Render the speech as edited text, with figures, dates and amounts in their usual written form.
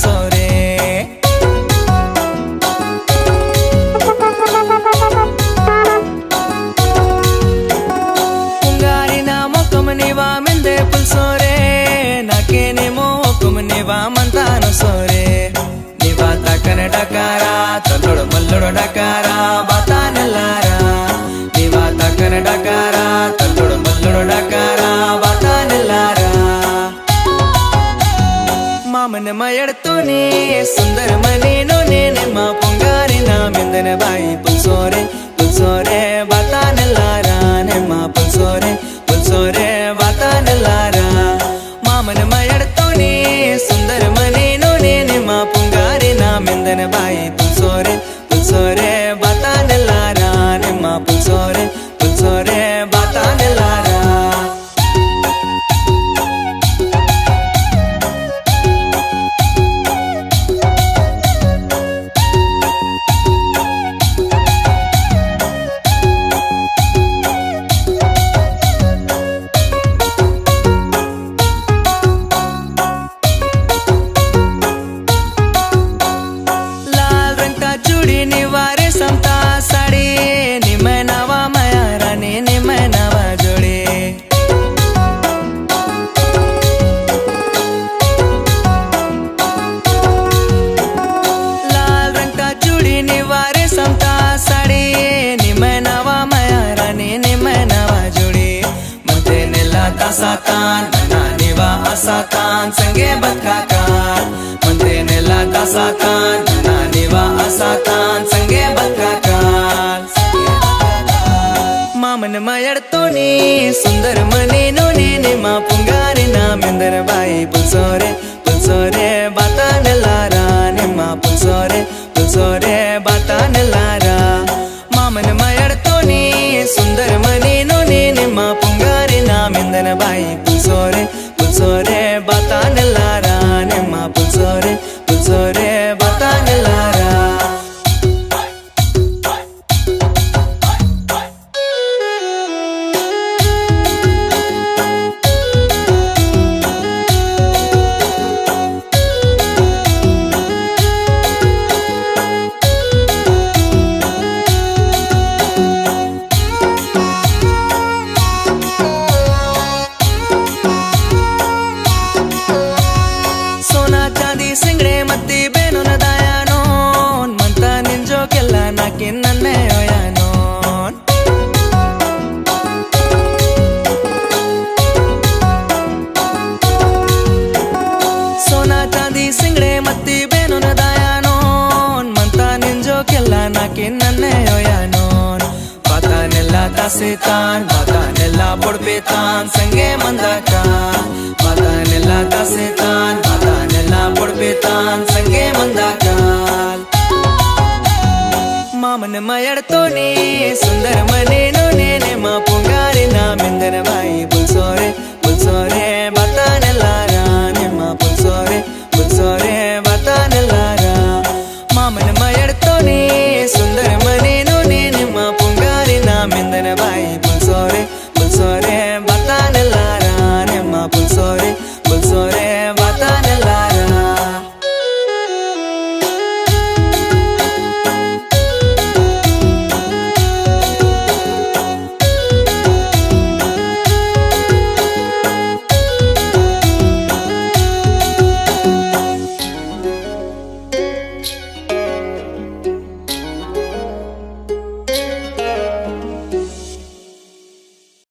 ಸೋರೆ ಪುಂಗಾರಿನ ಮೊಕ್ಕಮನಿವಾ ಮೆಂದೆ ಪುಲ್ಸೋರೆ ನಾಕೇನೇಮೋ ಹುಕ್ಕುಮನಿವಾ ಮಂತಾನು ಸೋರೆ ನಿವಾ ತಕನ ಡಕಾರ ತಲ್ಲೊಡ ಮಲ್ಲೊಡ ಡಕಾರ ಬಾತಾನೆಲ್ಲಾರ ನಿವಾ ತಕನ ಡಕಾರ ತಲ್ಲೊಡ ಮಲ್ಲೊಡ ಡಕಾರ ಬಾತಾನೆಲ್ಲಾರ ಮಾಮನ ಮಯಡ್ತೋನೆ ಸುಂದರ ಮನೇನು ನೇನೆ ಮಾ ಪುಂಗಾರಿನ ಮೆಂದನ ಬಾಯಿ ಪುಲ್ಸೋರೆ ಪುಲ್ಸೋರೆ ಬಾತಾನೆಲ್ಲಾರ ನೆಮ್ಮ ಪುಲ್ಸೋರೆ ಪುಲ್ಸೋರೆ ಬಾತಾನೆಲ್ಲಾರ ಮಾಮನ ಮಯಡ್ತೋನೆ ಸುಂದರ ಮನೇನು ನೇನೆ ಮಾ ಪುಂಗಾರಿನ ಮೆಂದನ ಬಾಯಿ ಪುಲ್ಸೋರೆ ಪುಲ್ಸೋರೆ ಬಾತಾನೆಲ್ಲಾರ ನೆಮ್ಮ ಪುಲ್ಸೋರೆ ಪುಲ್ಸೋರೆ ಬಾತಾನೆಲ್ಲಾರ निवारे समता साड़ी निमय नवा माया रानी निमय नवा जोड़े लाल रंग का चूड़ी निवारे समता साड़ी निमय नवा माया रानी निमय नवा जोड़े मते नेलाता सातान मना निवा असातान संगे बदकाकार मते नेलाता सातान मना निवा असातान संगे बदकाकार मामन मयड्तोने सुंदर मनेनो नेने मा पुंगारिना ಮೆಂದರ ಬಾಯಿ ಪುಲ್ಸೋರೆ ಪುಲ್ಸೋರೆ ಬಾತಾನೆಲ್ಲಾರ ನೆಮ್ಮ ಪುಲ್ಸೋರೆ ಪುಲ್ಸೋರೆ ಬಾತಾನೆಲ್ಲಾರ ಮಾಮನ ಮಯಡ್ತೋನೆ ಸುಂದರ ಮನೇನು ನೇನೆ ಮಾ ಪುಂಗಾರಿನ ಮೆಂದನ ಬಾಯಿ ಪುಲ್ಸೋರೆ ಪುಲ್ಸೋರೆ ಬಾತಾನೆಲ್ಲಾರ ನೆಮ್ಮ ಪುಲ್ಸೋರೆ ಪುಲ್ಸೋರೆ ಬಾತಾನೆಲ್ಲಾರ सिंगड़े मत्ती बेनो न दायानोन मंता निंजो केला नाकिन नन्ने ओयानोन सोना चांदी सिंगड़े मत्ती बेनो न दायानोन मंता निंजो केला नाकिन नन्ने ओयानोन बातानेल्ला तासेतान बातानेल्ला बुड़पेतान संगे मंदाका बातानेल्ला तासेतान बातानेल्ला बुड़पेतान संगे मंदाकाल मामन मयड्तोने सुंदर मनेनो ने